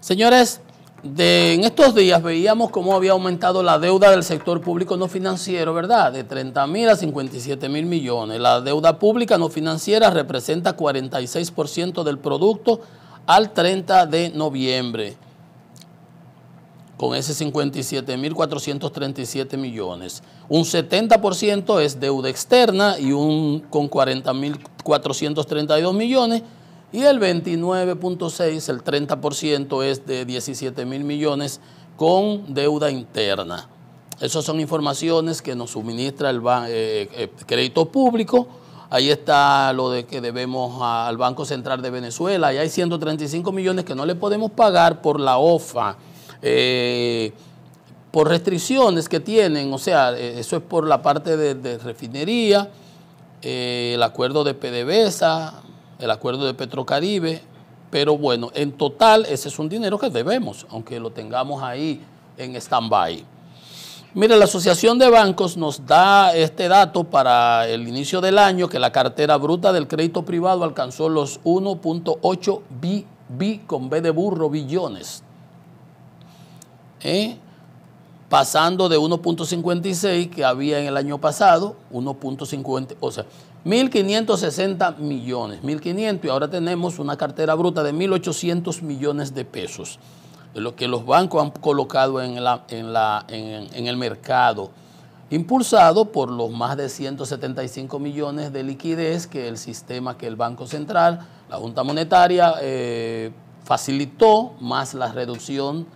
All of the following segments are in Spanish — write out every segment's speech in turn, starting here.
Señores, en estos días veíamos cómo había aumentado la deuda del sector público no financiero, ¿verdad? De 30.000 a 57.000 millones. La deuda pública no financiera representa 46% del producto al 30 de noviembre, con ese 57.437 millones. Un 70% es deuda externa con 40.432 millones. Y el 29.6, el 30% es de 17.000 millones con deuda interna. Esas son informaciones que nos suministra el crédito público. Ahí está lo de que debemos al Banco Central de Venezuela. Ahí hay 135 millones que no le podemos pagar por la OFA, por restricciones que tienen. O sea, eso es por la parte de refinería, el acuerdo de PDVSA, el acuerdo de Petrocaribe, pero bueno, en total ese es un dinero que debemos, aunque lo tengamos ahí en stand-by. Mire, la Asociación de Bancos nos da este dato para el inicio del año, que la cartera bruta del crédito privado alcanzó los 1.8 con B de burro, billones, pasando de 1.56 que había en el año pasado, 1.50, o sea, 1.560 millones, 1.500, y ahora tenemos una cartera bruta de 1.800 millones de pesos, de lo que los bancos han colocado en el mercado, impulsado por los más de 175 millones de liquidez que el sistema, que el Banco Central, la Junta Monetaria, facilitó, más la reducción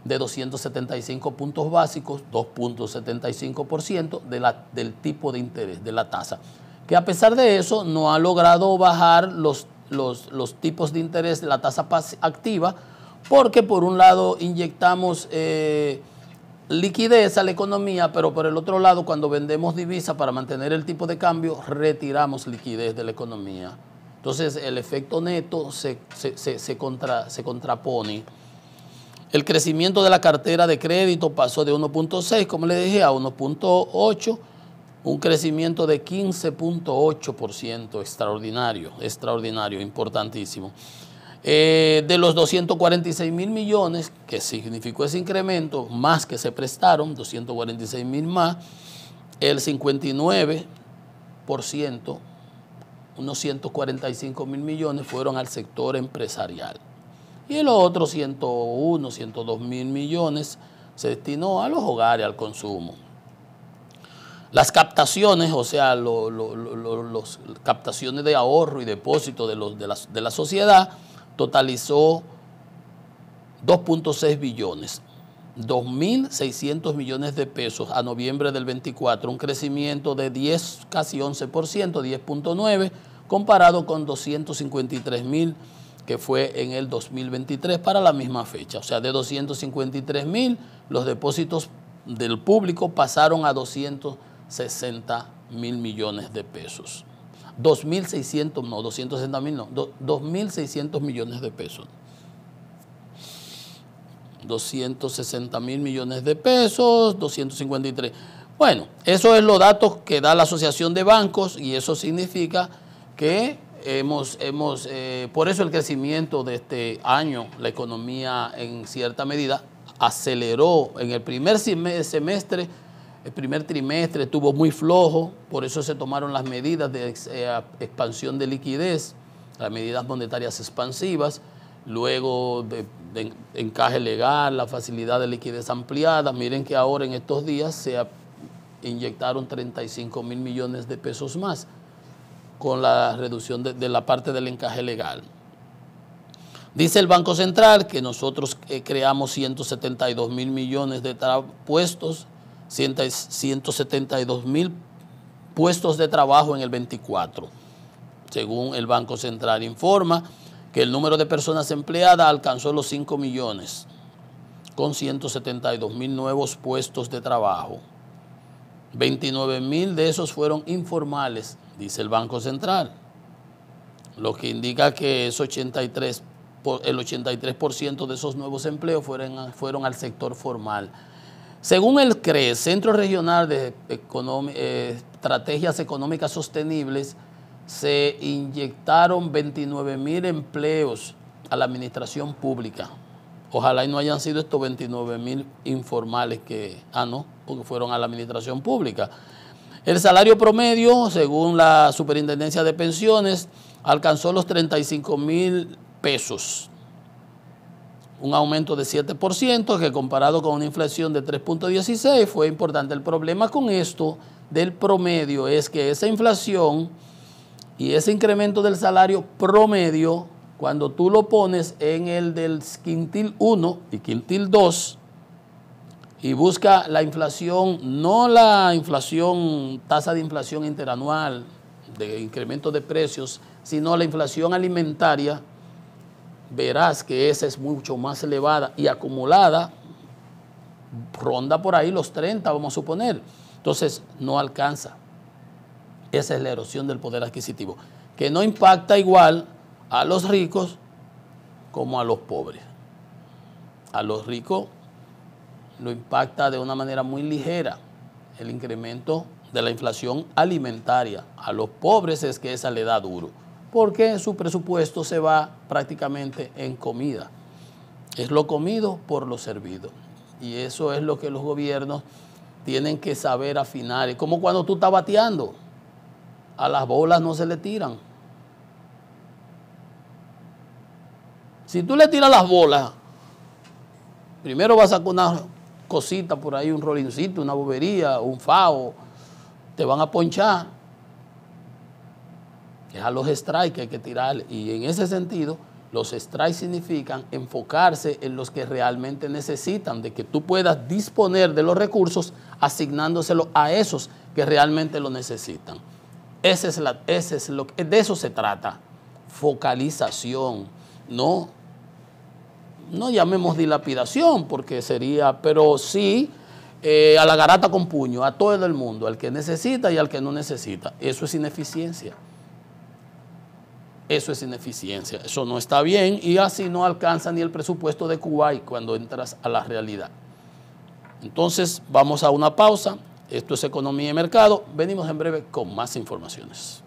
de 275 puntos básicos, 2.75% del tipo de interés, de la tasa, que a pesar de eso no ha logrado bajar los tipos de interés de la tasa activa, porque por un lado inyectamos liquidez a la economía, pero por el otro lado, cuando vendemos divisa para mantener el tipo de cambio, retiramos liquidez de la economía. Entonces el efecto neto se contrapone. El crecimiento de la cartera de crédito pasó de 1.6, como le dije, a 1.8, un crecimiento de 15.8%, extraordinario, importantísimo. De los 246.000 millones que significó ese incremento, más que se prestaron, 246.000 más, el 59%, unos 145.000 millones fueron al sector empresarial. Y los otros 101, 102.000 millones se destinó a los hogares, al consumo. Las captaciones, o sea, las captaciones de ahorro y depósito de la sociedad, totalizó 2.6 billones, 2.600 millones de pesos a noviembre del 24, un crecimiento de 10, casi 11%, 10.9, comparado con 253.000 que fue en el 2023 para la misma fecha. O sea, de 253.000, los depósitos del público pasaron a 260.000 millones de pesos. 2.600, no, 260.000 no, 2.600 millones de pesos. 260.000 millones de pesos, 253. Bueno, eso es los datos que da la Asociación de Bancos, y eso significa que por eso el crecimiento de este año, la economía en cierta medida aceleró. En el primer semestre, el primer trimestre estuvo muy flojo, por eso se tomaron las medidas de expansión de liquidez, las medidas monetarias expansivas, luego de encaje legal, la facilidad de liquidez ampliada. Miren que ahora en estos días se inyectaron 35.000 millones de pesos más, con la reducción de la parte del encaje legal. Dice el Banco Central que nosotros creamos 172.000 millones de puestos, 172.000 puestos de trabajo en el 24. Según el Banco Central informa que el número de personas empleadas alcanzó los 5 millones, con 172.000 nuevos puestos de trabajo. 29.000 de esos fueron informales, dice el Banco Central, lo que indica que el 83% de esos nuevos empleos fueron al sector formal. Según el CRES, Centro Regional de Estrategias Económicas Sostenibles, se inyectaron 29.000 empleos a la administración pública, Ojalá y no hayan sido estos 29.000 informales que, no, porque fueron a la administración pública. El salario promedio, según la Superintendencia de Pensiones, alcanzó los 35.000 pesos. Un aumento de 7%, que comparado con una inflación de 3.16 fue importante. El problema con esto del promedio es que esa inflación y ese incremento del salario promedio, cuando tú lo pones en el del quintil 1 y quintil 2 y busca la inflación, no la inflación, tasa de inflación interanual, de incremento de precios, sino la inflación alimentaria, verás que esa es mucho más elevada y acumulada, ronda por ahí los 30, vamos a suponer. Entonces, no alcanza. Esa es la erosión del poder adquisitivo, que no impacta igual a los ricos como a los pobres. A los ricos lo impacta de una manera muy ligera el incremento de la inflación alimentaria. A los pobres es que esa le da duro, porque su presupuesto se va prácticamente en comida. Es lo comido por lo servido. Y eso es lo que los gobiernos tienen que saber afinar. Es como cuando tú estás bateando, a las bolas no se le tiran. Si tú le tiras las bolas, primero vas a sacar una cosita por ahí, un rolincito, una bobería, un fao, te van a ponchar. Es a los strikes que hay que tirar. Y en ese sentido, los strikes significan enfocarse en los que realmente necesitan, de que tú puedas disponer de los recursos asignándoselo a esos que realmente lo necesitan. De eso se trata, focalización, no llamemos dilapidación, porque sería, pero sí a la garata con puño, a todo el mundo, al que necesita y al que no necesita. Eso es ineficiencia. Eso es ineficiencia, eso no está bien y así no alcanza ni el presupuesto de Kuwait cuando entras a la realidad. Entonces, vamos a una pausa. Esto es Economía y Mercado. Venimos en breve con más informaciones.